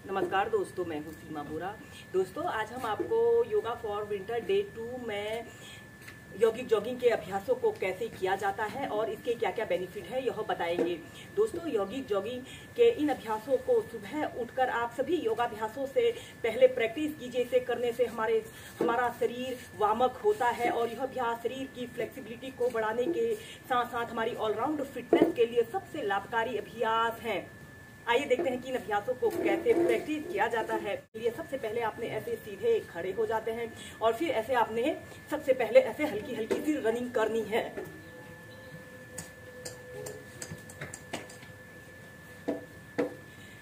नमस्कार दोस्तों, मैं हूँ सीमा बोरा। दोस्तों, आज हम आपको योगा फॉर विंटर डे 2 में यौगिक जॉगिंग के अभ्यासों को कैसे किया जाता है और इसके क्या क्या बेनिफिट है यह बताएंगे। दोस्तों, यौगिक जॉगिंग के इन अभ्यासों को सुबह उठकर आप सभी योगाभ्यासों से पहले प्रैक्टिस कीजिए। इसे करने से हमारा शरीर वार्मअप होता है और यह अभ्यास शरीर की फ्लेक्सिबिलिटी को बढ़ाने के साथ साथ हमारी ऑलराउंड फिटनेस के लिए सबसे लाभकारी अभ्यास है। आइए देखते हैं कि इन अभ्यासों को कैसे प्रैक्टिस किया जाता है। ये सबसे पहले आपने ऐसे सीधे खड़े हो जाते हैं और फिर ऐसे आपने सबसे पहले ऐसे हल्की हल्की सी रनिंग करनी है।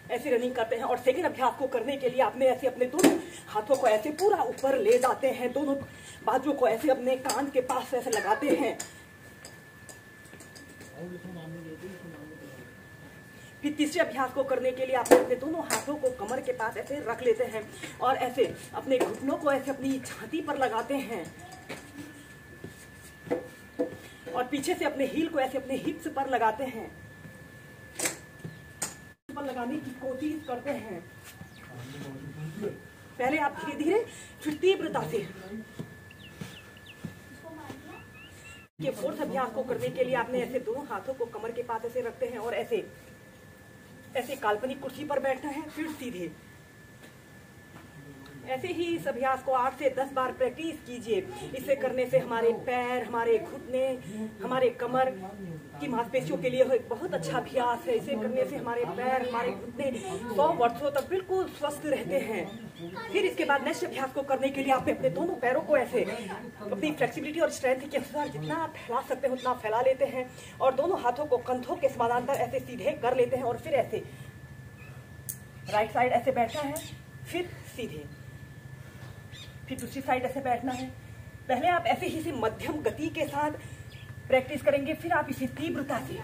ऐसे रनिंग करते हैं और सेकंड अभ्यास को करने के लिए आपने ऐसे अपने दोनों हाथों को ऐसे पूरा ऊपर ले जाते हैं, दोनों बाजुओं को ऐसे अपने कान के पास ऐसे लगाते हैं। फिर तीसरे अभ्यास को करने के लिए आप अपने दोनों हाथों को कमर के पास ऐसे रख लेते हैं और ऐसे अपने घुटनों को ऐसे अपनी छाती पर लगाते हैं और पीछे से अपने हील को ऐसे अपने हिप्स पर लगाते हैं, पर लगाने की कोशिश करते हैं। पहले आप धीरे धीरे फिर तीव्रता से। ये फोर्थ अभ्यास को करने के लिए आपने ऐसे दोनों हाथों को कमर के पास ऐसे रखते हैं और ऐसे काल्पनिक कुर्सी पर बैठना है। फिर सीधे ऐसे ही इस अभ्यास को 8 से 10 बार प्रैक्टिस कीजिए। इसे करने से हमारे पैर, हमारे घुटने, हमारे कमर की मांसपेशियों के लिए एक बहुत अच्छा अभ्यास है। इसे करने से हमारे पैर, हमारे घुटने 100 वर्षों तक बिल्कुल स्वस्थ रहते हैं। फिर इसके बाद नेक्स्ट अभ्यास को करने के लिए आपने अपने दोनों पैरों को ऐसे अपनी फ्लेक्सिबिलिटी और स्ट्रेंथ के अनुसार जितना आप फैला सकते हैं उतना फैला लेते हैं और दोनों हाथों को कंधों के समानांतर ऐसे सीधे कर लेते हैं और फिर ऐसे राइट साइड ऐसे बैठना है, फिर सीधे, फिर दूसरी साइड ऐसे बैठना है। पहले आप ऐसे ही से मध्यम गति के साथ प्रैक्टिस करेंगे, फिर आप इसे तीव्रता से।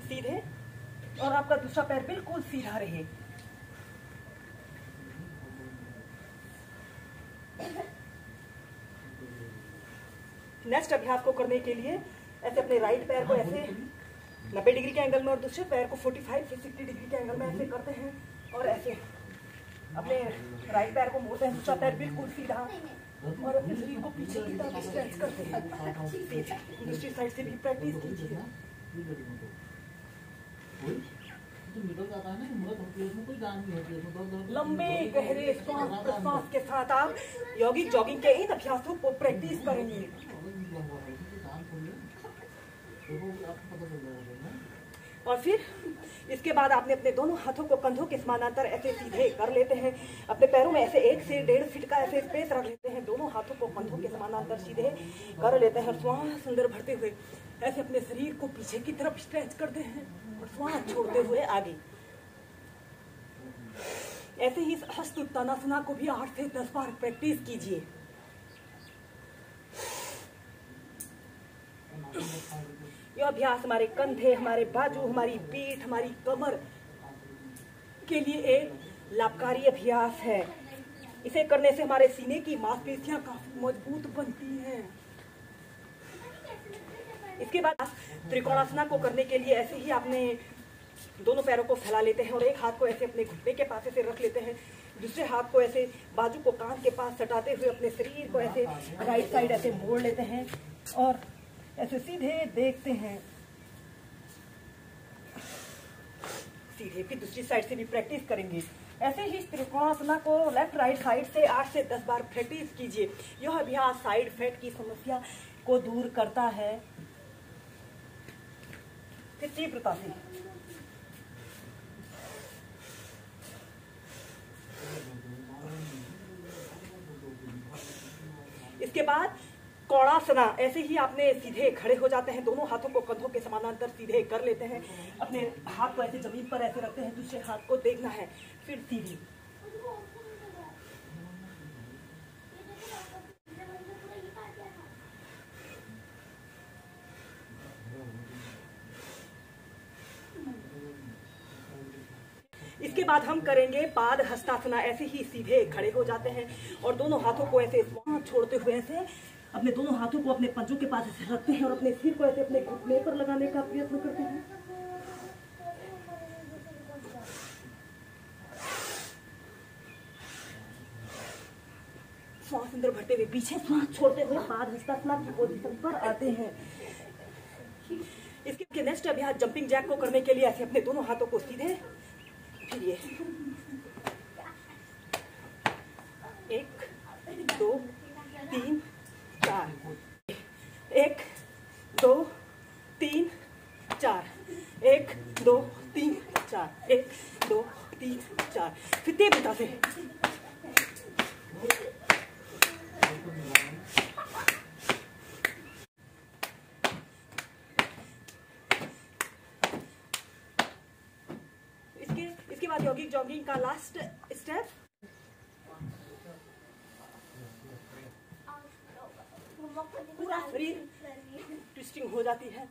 सीधे और आपका दूसरा पैर बिल्कुल सीधा रहे। नेक्स्ट अभ्यास को करने के लिए ऐसे अपने राइट पैर को ऐसे 90 डिग्री के एंगल में और दूसरे पैर को 45 से 60 डिग्री के एंगल में ऐसे करते हैं और ऐसे अपने राइट पैर को मोड़ते हैं, दूसरा पैर बिल्कुल सीधा और अपने शरीर को पीछे की तरफ स्ट्रेच करते हैं। दूसरी साइड से भी प्रैक्टिस कीजिए। लंबे गहरे श्वास प्रश्वास के साथ आप यौगिक जॉगिंग के इन अभ्यासों को प्रैक्टिस करेंगे। और फिर इसके बाद आपने अपने दोनों हाथों को कंधों के समानांतर ऐसे सीधे कर लेते हैं। अपने पैरों में ऐसे 1 से 1.5 फीट का ऐसे स्पेस रख लेते हैं। दोनों हाथों को कंधों के समानांतर सीधे कर लेते हैं। श्वास अंदर भरते हुए ऐसे अपने शरीर को पीछे की तरफ स्ट्रेच करते हैं और श्वास छोड़ते हुए आगे। ऐसे ही हस्त उत्तानासना को भी 8 से 10 बार प्रैक्टिस कीजिए। यह अभ्यास हमारे कंधे, हमारे बाजू, हमारी पीठ, हमारी कमर के लिए एक लाभकारी अभ्यास है। इसे करने से हमारे सीने की मांसपेशियां काफी मजबूत बनती हैं। इसके बाद त्रिकोणासना को करने के लिए ऐसे ही आपने दोनों पैरों को फैला लेते हैं और एक हाथ को ऐसे अपने घुटने के पास ऐसे रख लेते हैं, दूसरे हाथ को ऐसे बाजू को कान के पास सटाते हुए अपने शरीर को ऐसे राइट साइड ऐसे मोड़ लेते हैं और ऐसे सीधे देखते हैं। सीधे फिर दूसरी साइड से भी प्रैक्टिस करेंगे। ऐसे ही त्रिकोणासना को लेफ्ट राइट साइड से 8 से 10 बार प्रैक्टिस कीजिए। यह अभ्यास साइड फैट की समस्या को दूर करता है। फिर तीव्रता से। इसके बाद कोणासना, ऐसे ही आपने सीधे खड़े हो जाते हैं, दोनों हाथों को कंधों के समानांतर सीधे कर लेते हैं, अपने हाथ को ऐसे जमीन पर ऐसे रखते हैं, दूसरे हाथ को देखना है, फिर सीधी। इसके बाद हम करेंगे पाद हस्तासना। ऐसे ही सीधे खड़े हो जाते हैं और दोनों हाथों को ऐसे छोड़ते हुए ऐसे अपने दोनों हाथों को अपने पंजों के पास ऐसे रखते हैं और अपने सिर को ऐसे अपने घुटने पर लगाने का प्रयत्न करते हैं। श्वास अंदर भरते हुए पीछे श्वास छोड़ते हुए पाद हस्तासना की पोजीशन पर आते हैं। इसके नेक्स्ट अभ्यास जंपिंग जैक को करने के लिए ऐसे अपने दोनों हाथों को सीधे फिरिए। 1 2 3 4 1 2 3 4 1 2 3 4 1 2 3 4 फिर तेज से इसके बाद यौगिक जॉगिंग का लास्ट स्टेप पूरा शरीर ट्विस्टिंग हो जाती है।